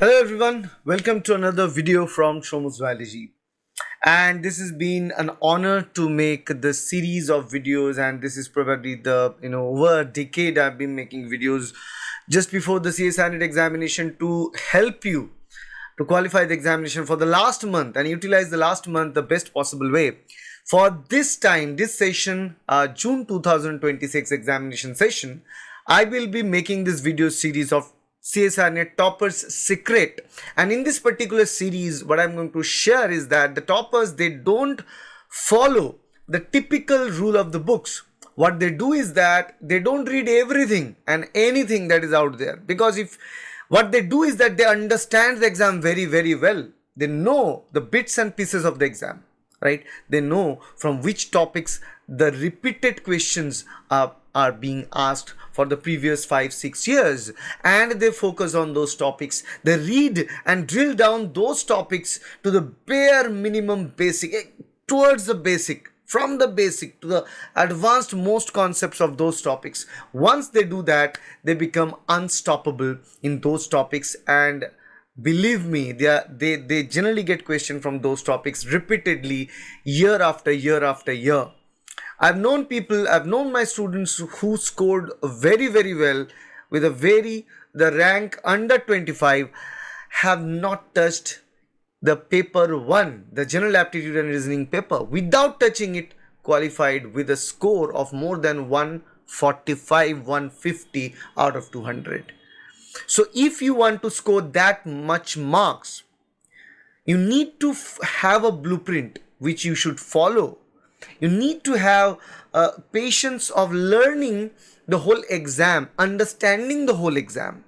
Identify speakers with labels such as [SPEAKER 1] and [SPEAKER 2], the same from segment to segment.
[SPEAKER 1] Hello everyone, welcome to another video from Shomu's Biology. And this has been an honor to make this series of videos, and this is probably the over a decade I've been making videos just before the CSIR NET examination to help you to qualify the examination for the last month and utilize the last month the best possible way. For this time, this session, June 2026 examination session, I will be making this video series of CSIR NET Toppers Secret. And in this particular series, what I'm going to share is that the toppers, they don't follow the typical rule of the books. What they do is that they don't read everything and anything that is out there, because if what they do is that they understand the exam very, very well. They know the bits and pieces of the exam, right? They know from which topics the repeated questions are being asked for the previous 5-6 years, and they focus on those topics. They read and drill down those topics to the bare minimum basic, towards the basic, from the basic to the advanced most concepts of those topics. Once they do that, they become unstoppable in those topics, and believe me, they generally get questioned from those topics repeatedly, year after year after year. I've known my students who scored very, very well with the rank under 25, have not touched the paper 1, the general aptitude and reasoning paper, without touching it, qualified with a score of more than 145, 150 out of 200. So if you want to score that much marks, you need to have a blueprint which you should follow. You need to have patience of learning the whole exam, understanding the whole exam,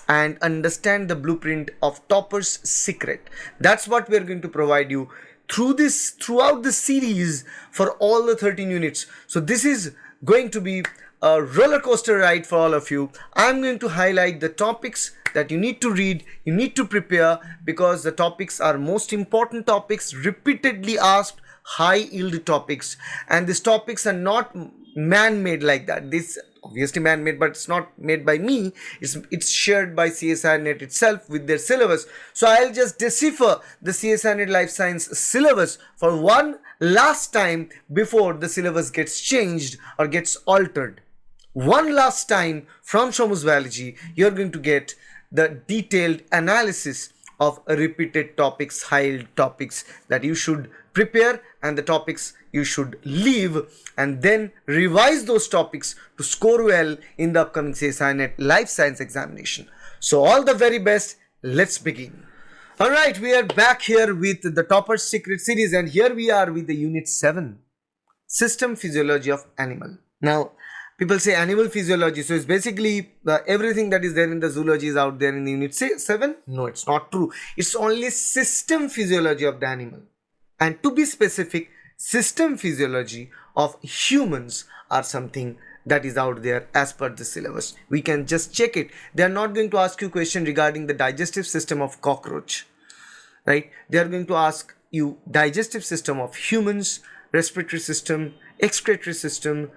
[SPEAKER 1] and understand the blueprint of Topper's Secret. That's what we're going to provide you throughout this series for all the 13 units. So this is going to be a roller coaster ride for all of you. I'm going to highlight the topics that you need to read, you need to prepare, because the topics are most important topics, repeatedly asked, high yield topics, and these topics are not man-made like that. This obviously man-made, but it's not made by me. It's shared by CSIR NET itself with their syllabus. So I'll just decipher the CSIR NET Life Science syllabus for one last time before the syllabus gets changed or gets altered. One last time from Shomu's Biology, you're going to get the detailed analysis of repeated topics, high topics that you should prepare, and the topics you should leave, and then revise those topics to score well in the upcoming CSIR NET Life Science examination. So all the very best. Let's begin. Alright, we are back here with the Topper's Secret series, and here we are with the Unit 7, System Physiology of Animal. Now, people say animal physiology, so it's basically everything that is there in the zoology is out there in the Unit 7. No, it's not true. It's only system physiology of the animal. And to be specific, system physiology of humans are something that is out there as per the syllabus. We can just check it. They are not going to ask you a question regarding the digestive system of cockroach, right? They are going to ask you digestive system of humans, respiratory system, excretory system,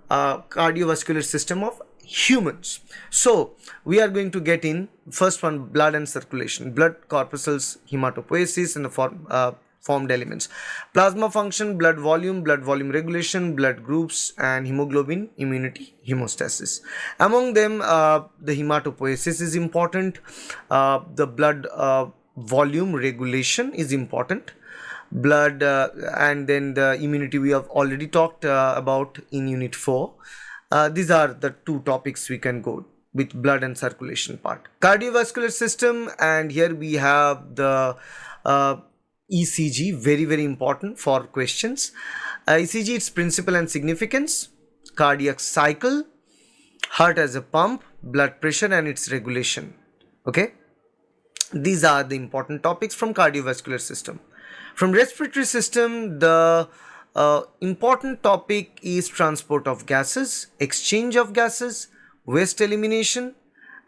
[SPEAKER 1] cardiovascular system of humans. So we are going to get in first one, blood and circulation, blood corpuscles, hematopoiesis, and the formed elements, plasma function, blood volume regulation, blood groups, and hemoglobin, immunity, hemostasis. Among them, the hematopoiesis is important, the blood volume regulation is important, blood and then the immunity we have already talked about in Unit 4. These are the two topics we can go with, blood and circulation part. Cardiovascular system, and here we have the ECG, very, very important for questions. ECG, its principle and significance, cardiac cycle, heart as a pump, blood pressure and its regulation. Okay, these are the important topics from cardiovascular system. From respiratory system, the important topic is transport of gases, exchange of gases, waste elimination,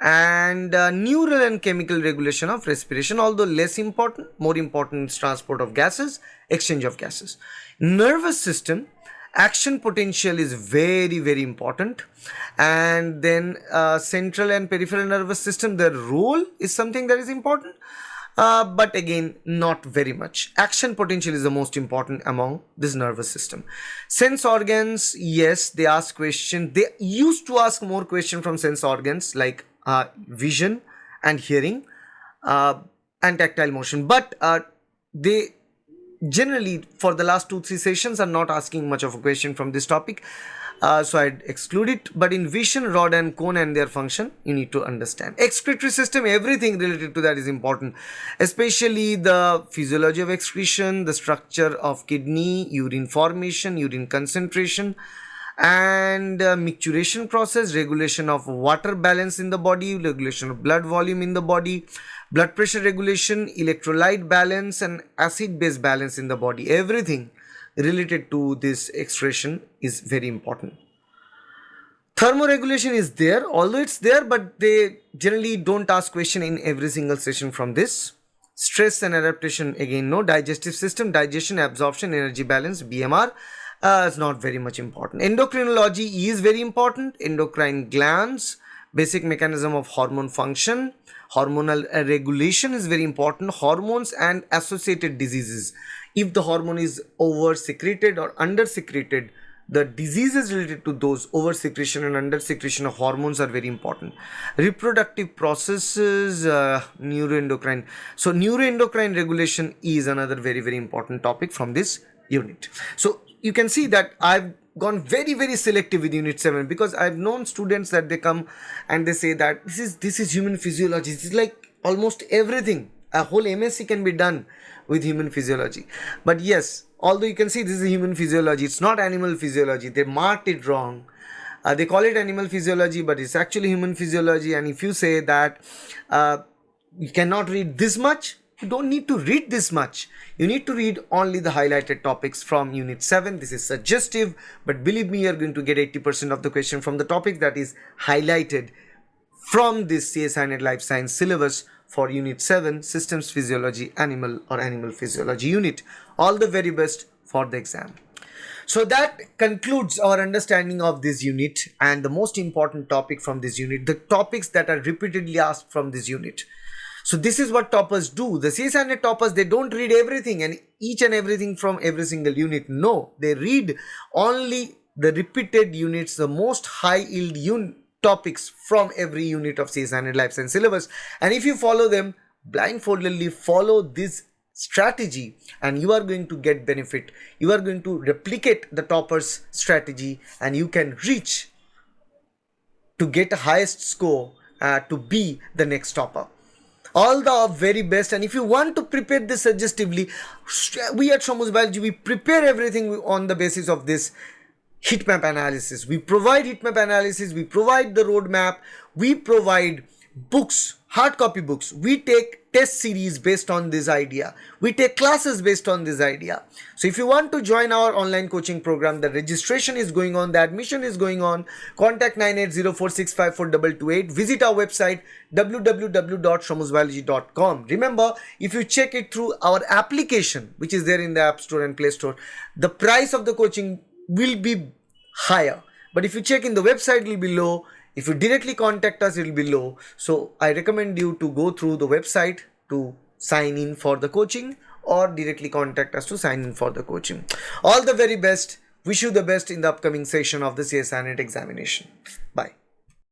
[SPEAKER 1] and neural and chemical regulation of respiration, although less important. More important is transport of gases, exchange of gases. Nervous system, Action potential is very, very important. And then central and peripheral nervous system, their role is something that is important. But again, not very much. Action potential is the most important among this nervous system. Sense organs, yes, they ask question. They used to ask more question from sense organs like vision and hearing and tactile motion. But they generally for the last 2-3 sessions are not asking much of a question from this topic. So I'd exclude it. But in vision, rod and cone and their function, you need to understand. Excretory system, everything related to that is important, especially the physiology of excretion, the structure of kidney, urine formation, urine concentration, and micturition process, regulation of water balance in the body, regulation of blood volume in the body, blood pressure regulation, electrolyte balance, and acid base balance in the body. Everything related to this excretion is very important. Thermoregulation is there, although it's there, but they generally don't ask question in every single session from this. Stress and adaptation, again no. Digestive system, digestion, absorption, energy balance, BMR is not very much important. Endocrinology is very important. Endocrine glands, basic mechanism of hormone function, hormonal regulation is very important. Hormones and associated diseases. If the hormone is over secreted or under secreted, the diseases related to those over secretion and under secretion of hormones are very important. Reproductive processes, neuroendocrine. So neuroendocrine regulation is another very, very important topic from this unit. So you can see that I've gone very, very selective with unit 7 because I've known students that they come and they say that this is human physiology. This is like almost everything. A whole MSc can be done with human physiology. But yes, although you can see this is human physiology, it's not animal physiology. They marked it wrong. They call it animal physiology, but it's actually human physiology. And if you say that you cannot read this much, you don't need to read this much. You need to read only the highlighted topics from unit 7. This is suggestive, but believe me, you're going to get 80% of the question from the topic that is highlighted from this CSIR NET Life Science syllabus for unit 7, systems physiology, animal or animal physiology unit. All the very best for the exam. So that concludes our understanding of this unit and the most important topic from this unit, the topics that are repeatedly asked from this unit. So this is what toppers do. The CSIR NET toppers, they don't read everything and each and everything from every single unit. No, they read only the repeated units, the most high yield topics from every unit of CSIR NET Life Science syllabus. And if you follow them, blindfoldedly follow this strategy, and you are going to get benefit. You are going to replicate the toppers strategy and you can reach to get a highest score to be the next topper. All the very best. And if you want to prepare this suggestively, we at Shomu's Biology, we prepare everything on the basis of this heat map analysis. We provide heat map analysis, we provide the roadmap, we provide books, hard copy books, we take test series based on this idea, we take classes based on this idea. So if you want to join our online coaching program, the registration is going on, the admission is going on. Contact 9804654228. Visit our website www.shomusbiology.com. Remember, if you check it through our application, which is there in the App Store and Play Store, the price of the coaching will be higher, but if you check in the website, it will be low. If you directly contact us, it will be low. So I recommend you to go through the website to sign in for the coaching, or directly contact us to sign in for the coaching. All the very best. Wish you the best in the upcoming session of the CSIR NET examination. Bye.